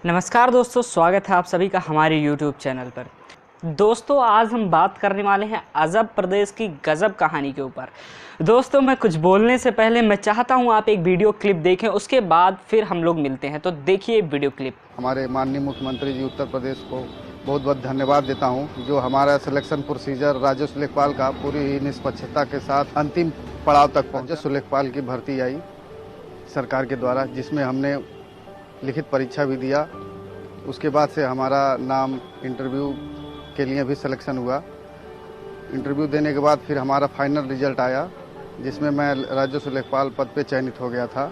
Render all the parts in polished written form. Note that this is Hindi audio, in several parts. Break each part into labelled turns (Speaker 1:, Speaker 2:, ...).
Speaker 1: नमस्कार दोस्तों, स्वागत है आप सभी का हमारे YouTube चैनल पर। दोस्तों, आज हम बात करने वाले हैं अजब प्रदेश की गजब कहानी के ऊपर। दोस्तों, मैं कुछ बोलने से पहले मैं चाहता हूं आप एक वीडियो क्लिप देखें, उसके बाद फिर हम लोग मिलते हैं। तो देखिए वीडियो क्लिप।
Speaker 2: हमारे माननीय मुख्यमंत्री जी उत्तर प्रदेश को बहुत बहुत धन्यवाद देता हूं, जो हमारा सिलेक्शन प्रोसीजर राजस्व लेखपाल का पूरी ही निष्पक्षता के साथ अंतिम पड़ाव तक पहुंचा। राजस्व लेखपाल की भर्ती आई सरकार के द्वारा, जिसमें हमने लिखित परीक्षा भी दिया। उसके बाद से हमारा नाम इंटरव्यू के लिए भी सिलेक्शन हुआ। इंटरव्यू देने के बाद फिर हमारा फाइनल रिजल्ट आया, जिसमें मैं राजस्व लेखपाल पद पे चयनित हो गया था।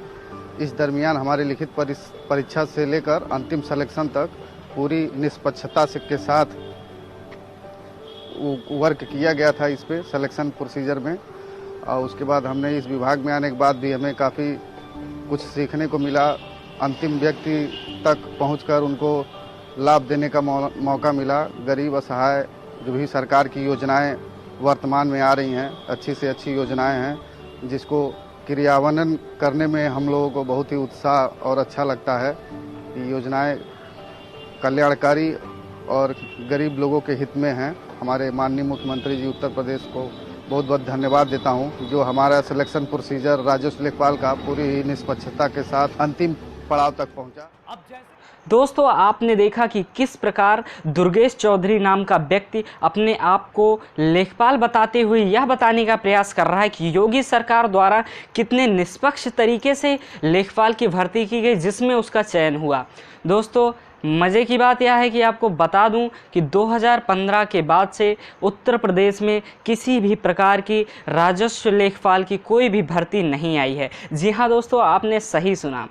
Speaker 2: इस दरमियान हमारी लिखित परीक्षा से लेकर अंतिम सिलेक्शन तक पूरी निष्पक्षता के साथ वर्क किया गया था इस पे सिलेक्शन प्रोसीजर में। और उसके बाद हमने इस विभाग में आने के बाद भी हमें काफ़ी कुछ सीखने को मिला। अंतिम व्यक्ति तक पहुंचकर उनको लाभ देने का मौका मिला। गरीब असहाय जो भी सरकार की योजनाएं वर्तमान में आ रही हैं, अच्छी से अच्छी योजनाएं हैं, जिसको क्रियान्वयन करने में हम लोगों को बहुत ही उत्साह और अच्छा लगता है। ये योजनाएं कल्याणकारी और गरीब लोगों के हित में हैं। हमारे माननीय मुख्यमंत्री जी उत्तर प्रदेश को बहुत बहुत धन्यवाद देता हूं, जो हमारा सिलेक्शन प्रोसीजर राजस्व लेखपाल का पूरी ही निष्पक्षता के साथ अंतिम पड़ाव तक पहुंचा।
Speaker 1: दोस्तों, आपने देखा कि किस प्रकार दुर्गेश चौधरी नाम का व्यक्ति अपने आप को लेखपाल बताते हुए यह बताने का प्रयास कर रहा है कि योगी सरकार द्वारा कितने निष्पक्ष तरीके से लेखपाल की भर्ती की गई, जिसमें उसका चयन हुआ। दोस्तों, मज़े की बात यह है कि आपको बता दूं कि 2015 के बाद से उत्तर प्रदेश में किसी भी प्रकार की राजस्व लेखपाल की कोई भी भर्ती नहीं आई है। जी हाँ दोस्तों, आपने सही सुना।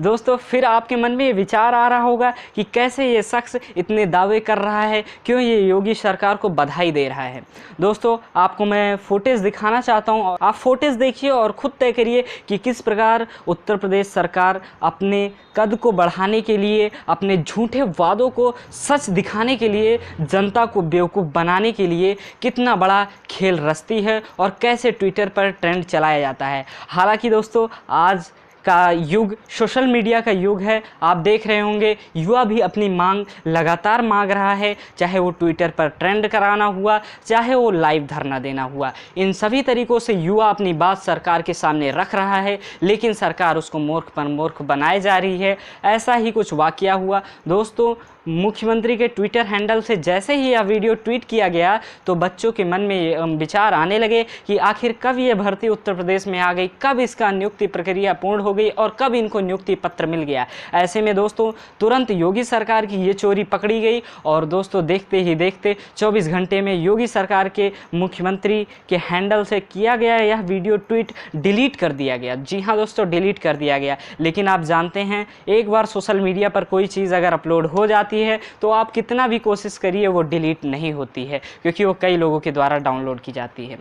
Speaker 1: दोस्तों, फिर आपके मन में ये विचार आ रहा होगा कि कैसे ये शख्स इतने दावे कर रहा है, क्यों ये योगी सरकार को बधाई दे रहा है। दोस्तों, आपको मैं फुटेज दिखाना चाहता हूँ, आप फुटेज देखिए और ख़ुद तय करिए कि किस प्रकार उत्तर प्रदेश सरकार अपने कद को बढ़ाने के लिए, अपने झूठे वादों को सच दिखाने के लिए, जनता को बेवकूफ़ बनाने के लिए कितना बड़ा खेल रचती है और कैसे ट्विटर पर ट्रेंड चलाया जाता है। हालांकि दोस्तों, आज का युग सोशल मीडिया का युग है। आप देख रहे होंगे युवा भी अपनी मांग लगातार मांग रहा है, चाहे वो ट्विटर पर ट्रेंड कराना हुआ, चाहे वो लाइव धरना देना हुआ। इन सभी तरीक़ों से युवा अपनी बात सरकार के सामने रख रहा है, लेकिन सरकार उसको मूर्ख पर मूर्ख बनाए जा रही है। ऐसा ही कुछ वाकया हुआ दोस्तों। मुख्यमंत्री के ट्विटर हैंडल से जैसे ही यह वीडियो ट्वीट किया गया तो बच्चों के मन में विचार आने लगे कि आखिर कब ये भर्ती उत्तर प्रदेश में आ गई, कब इसका नियुक्ति प्रक्रिया पूर्ण हो गई और कब इनको नियुक्ति पत्र मिल गया। ऐसे में दोस्तों तुरंत योगी सरकार की ये चोरी पकड़ी गई और दोस्तों देखते ही देखते 24 घंटे में योगी सरकार के मुख्यमंत्री के हैंडल से किया गया यह वीडियो ट्वीट डिलीट कर दिया गया। जी हाँ दोस्तों, डिलीट कर दिया गया। लेकिन आप जानते हैं, एक बार सोशल मीडिया पर कोई चीज़ अगर अपलोड हो जाती है तो आप कितना भी कोशिश करिए वो डिलीट नहीं होती है, क्योंकि वो कई लोगों के द्वारा डाउनलोड की जाती है।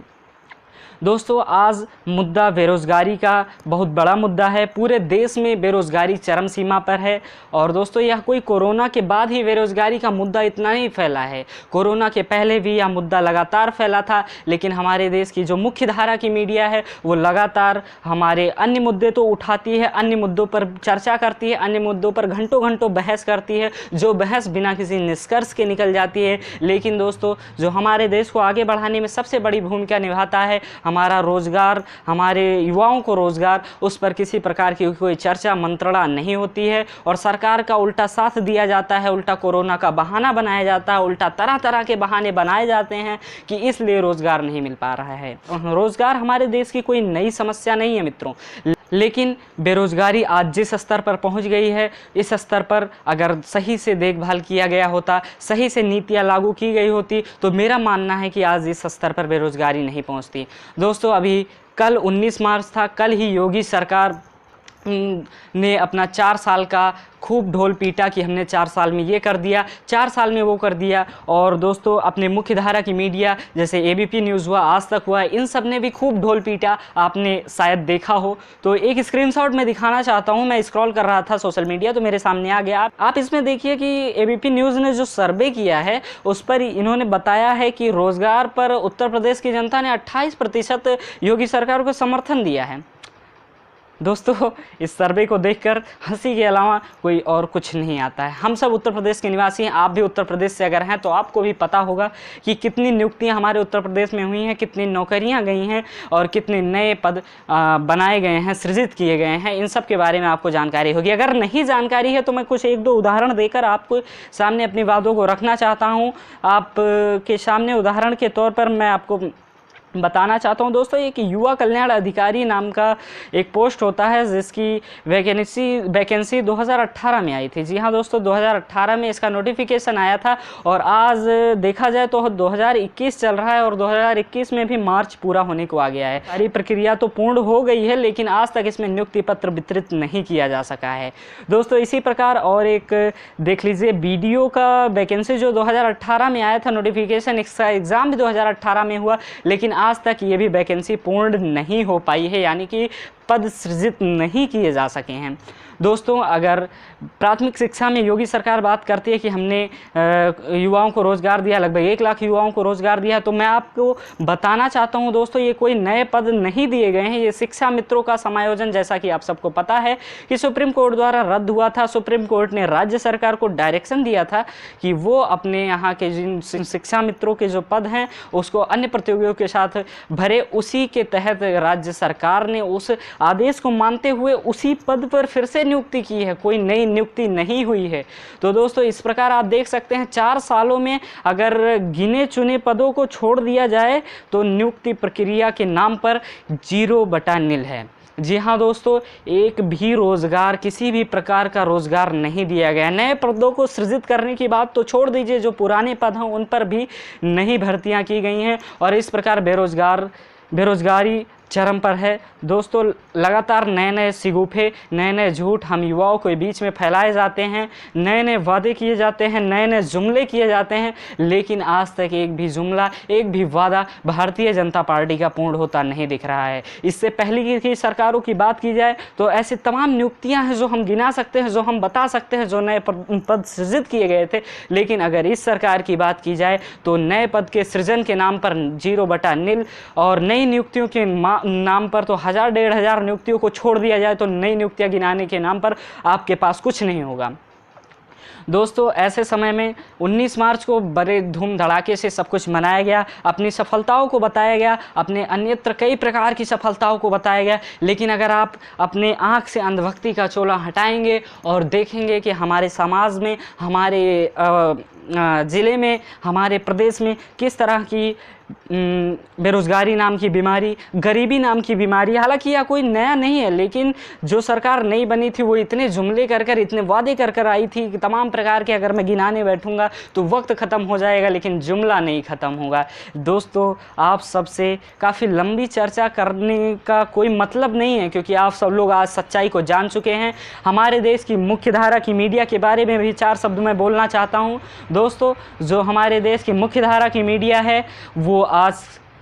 Speaker 1: दोस्तों, आज मुद्दा बेरोज़गारी का बहुत बड़ा मुद्दा है। पूरे देश में बेरोज़गारी चरम सीमा पर है और दोस्तों यह कोई कोरोना के बाद ही बेरोज़गारी का मुद्दा इतना नहीं फैला है। कोरोना के पहले भी यह मुद्दा लगातार फैला था, लेकिन हमारे देश की जो मुख्य धारा की मीडिया है वो लगातार हमारे अन्य मुद्दे तो उठाती है, अन्य मुद्दों पर चर्चा करती है, अन्य मुद्दों पर घंटों घंटों बहस करती है, जो बहस बिना किसी निष्कर्ष के निकल जाती है। लेकिन दोस्तों, जो हमारे देश को आगे बढ़ाने में सबसे बड़ी भूमिका निभाता है, हमारा रोज़गार, हमारे युवाओं को रोज़गार, उस पर किसी प्रकार की कोई चर्चा मंत्रणा नहीं होती है और सरकार का उल्टा साथ दिया जाता है, उल्टा कोरोना का बहाना बनाया जाता है, उल्टा तरह तरह के बहाने बनाए जाते हैं कि इसलिए रोज़गार नहीं मिल पा रहा है। रोज़गार हमारे देश की कोई नई समस्या नहीं है मित्रों, लेकिन बेरोज़गारी आज जिस स्तर पर पहुंच गई है, इस स्तर पर अगर सही से देखभाल किया गया होता, सही से नीतियां लागू की गई होती, तो मेरा मानना है कि आज इस स्तर पर बेरोज़गारी नहीं पहुंचती। दोस्तों, अभी कल 19 मार्च था, कल ही योगी सरकार ने अपना 4 साल का खूब ढोल पीटा कि हमने 4 साल में ये कर दिया, 4 साल में वो कर दिया। और दोस्तों, अपने मुख्य धारा की मीडिया जैसे एबीपी न्यूज़ हुआ, आज तक हुआ, इन सब ने भी खूब ढोल पीटा, आपने शायद देखा हो। तो एक स्क्रीनशॉट मैं दिखाना चाहता हूँ। मैं स्क्रॉल कर रहा था सोशल मीडिया तो मेरे सामने आ गया। आप इसमें देखिए कि एबीपी न्यूज़ ने जो सर्वे किया है उस पर इन्होंने बताया है कि रोज़गार पर उत्तर प्रदेश की जनता ने 28% योगी सरकार को समर्थन दिया है। दोस्तों इस सर्वे को देखकर हंसी के अलावा कोई और कुछ नहीं आता है। हम सब उत्तर प्रदेश के निवासी हैं, आप भी उत्तर प्रदेश से अगर हैं तो आपको भी पता होगा कि कितनी नियुक्तियां हमारे उत्तर प्रदेश में हुई हैं, कितनी नौकरियां गई हैं और कितने नए पद बनाए गए हैं, सृजित किए गए हैं। इन सब के बारे में आपको जानकारी होगी। अगर नहीं जानकारी है तो मैं कुछ एक दो उदाहरण देकर आपको सामने अपनी बातों को रखना चाहता हूँ। आप के सामने उदाहरण के तौर पर मैं आपको बताना चाहता हूं दोस्तों, एक युवा कल्याण अधिकारी नाम का एक पोस्ट होता है जिसकी वैकेंसी 2018 में आई थी। जी हाँ दोस्तों, 2018 में इसका नोटिफिकेशन आया था और आज देखा जाए तो 2021 चल रहा है और 2021 में भी मार्च पूरा होने को आ गया है। सारी प्रक्रिया तो पूर्ण हो गई है लेकिन आज तक इसमें नियुक्ति पत्र वितरित नहीं किया जा सका है दोस्तों। इसी प्रकार और एक देख लीजिए, बीडीओ का वैकेंसी जो 2018 में आया था नोटिफिकेशन, इसका एग्ज़ाम भी 2018 में हुआ लेकिन आज तक ये भी वैकेंसी पूर्ण नहीं हो पाई है, यानी कि पद सृजित नहीं किए जा सके हैं दोस्तों। अगर प्राथमिक शिक्षा में योगी सरकार बात करती है कि हमने युवाओं को रोज़गार दिया, लगभग 1 लाख युवाओं को रोज़गार दिया, तो मैं आपको बताना चाहता हूं दोस्तों, ये कोई नए पद नहीं दिए गए हैं। ये शिक्षा मित्रों का समायोजन, जैसा कि आप सबको पता है कि सुप्रीम कोर्ट द्वारा रद्द हुआ था। सुप्रीम कोर्ट ने राज्य सरकार को डायरेक्शन दिया था कि वो अपने यहाँ के जिन शिक्षा मित्रों के जो पद हैं उसको अन्य प्रतियोगियों के साथ भरे। उसी के तहत राज्य सरकार ने उस आदेश को मानते हुए उसी पद पर फिर से नियुक्ति की है, कोई नई नियुक्ति नहीं हुई है। तो दोस्तों इस प्रकार आप देख सकते हैं 4 सालों में अगर गिने चुने पदों को छोड़ दिया जाए तो नियुक्ति प्रक्रिया के नाम पर 0/0 है। जी हाँ दोस्तों, एक भी रोज़गार, किसी भी प्रकार का रोज़गार नहीं दिया गया। नए पदों को सृजित करने की बात तो छोड़ दीजिए, जो पुराने पद हैं उन पर भी नई भर्तियां की गई हैं और इस प्रकार बेरोज़गारी चरम पर है दोस्तों। लगातार नए नए शिगुफे, नए नए झूठ हम युवाओं के बीच में फैलाए जाते हैं, नए नए वादे किए जाते हैं, नए नए जुमले किए जाते हैं, लेकिन आज तक एक भी जुमला, एक भी वादा भारतीय जनता पार्टी का पूर्ण होता नहीं दिख रहा है। इससे पहले की सरकारों की बात की जाए तो ऐसी तमाम नियुक्तियां हैं जो हम गिना सकते हैं, जो हम बता सकते हैं, जो नए पद सृजित किए गए थे। लेकिन अगर इस सरकार की बात की जाए तो नए पद के सृजन के नाम पर 0/0 और नई नियुक्तियों के नाम पर तो 1000-1500 नियुक्तियों को छोड़ दिया जाए तो नई नियुक्तियां गिनाने के नाम पर आपके पास कुछ नहीं होगा दोस्तों। ऐसे समय में 19 मार्च को बड़े धूम धड़ाके से सब कुछ मनाया गया, अपनी सफलताओं को बताया गया, अपने अन्यत्र कई प्रकार की सफलताओं को बताया गया। लेकिन अगर आप अपने आँख से अंधभक्ति का चोला हटाएंगे और देखेंगे कि हमारे समाज में, हमारे ज़िले में, हमारे प्रदेश में किस तरह की बेरोज़गारी नाम की बीमारी, गरीबी नाम की बीमारी, हालांकि यह कोई नया नहीं है, लेकिन जो सरकार नई बनी थी वो इतने जुमले कर कर, इतने वादे कर कर आई थी कि तमाम प्रकार के, अगर मैं गिनाने बैठूंगा तो वक्त ख़त्म हो जाएगा लेकिन जुमला नहीं ख़त्म होगा दोस्तों। आप सबसे काफ़ी लंबी चर्चा करने का कोई मतलब नहीं है क्योंकि आप सब लोग आज सच्चाई को जान चुके हैं। हमारे देश की मुख्य धारा की मीडिया के बारे में भी 4 शब्द में बोलना चाहता हूँ दोस्तों। जो हमारे देश की मुख्य धारा की मीडिया है वो आज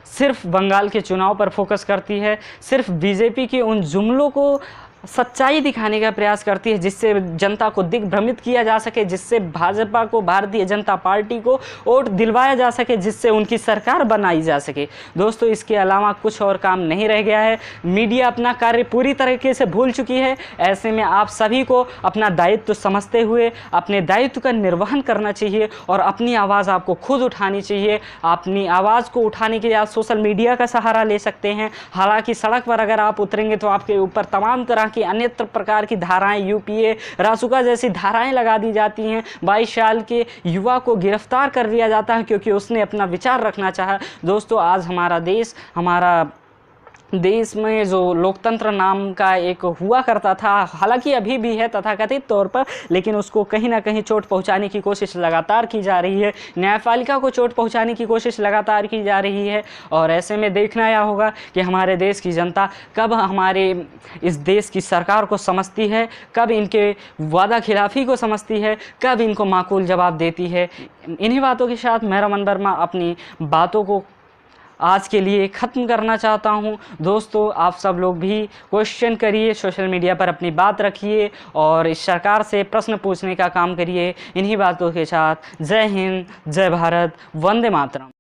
Speaker 1: सिर्फ बंगाल के चुनाव पर फोकस करती है, सिर्फ बीजेपी के उन जुमलों को सच्चाई दिखाने का प्रयास करती है जिससे जनता को दिग्भ्रमित किया जा सके, जिससे भाजपा को, भारतीय जनता पार्टी को वोट दिलवाया जा सके, जिससे उनकी सरकार बनाई जा सके दोस्तों। इसके अलावा कुछ और काम नहीं रह गया है। मीडिया अपना कार्य पूरी तरीके से भूल चुकी है। ऐसे में आप सभी को अपना दायित्व समझते हुए अपने दायित्व का निर्वहन करना चाहिए और अपनी आवाज़ आपको खुद उठानी चाहिए। अपनी आवाज़ को उठाने के लिए आप सोशल मीडिया का सहारा ले सकते हैं। हालांकि सड़क पर अगर आप उतरेंगे तो आपके ऊपर तमाम तरह की अन्यत्र प्रकार की धाराएं, यूपीए, रासुका जैसी धाराएं लगा दी जाती हैं। 22 साल के युवा को गिरफ्तार कर लिया जाता है क्योंकि उसने अपना विचार रखना चाहा दोस्तों। आज हमारा देश में जो लोकतंत्र नाम का एक हुआ करता था, हालांकि अभी भी है तथाकथित तौर पर, लेकिन उसको कहीं ना कहीं चोट पहुंचाने की कोशिश लगातार की जा रही है। न्यायपालिका को चोट पहुंचाने की कोशिश लगातार की जा रही है और ऐसे में देखना यह होगा कि हमारे देश की जनता कब हमारे इस देश की सरकार को समझती है, कब इनके वादा खिलाफ़ी को समझती है, कब इनको माकूल जवाब देती है। इन्हीं बातों के साथ मैं रमन वर्मा अपनी बातों को आज के लिए ख़त्म करना चाहता हूं दोस्तों। आप सब लोग भी क्वेश्चन करिए, सोशल मीडिया पर अपनी बात रखिए और इस सरकार से प्रश्न पूछने का काम करिए। इन्हीं बातों के साथ जय हिंद, जय भारत, वंदे मातरम।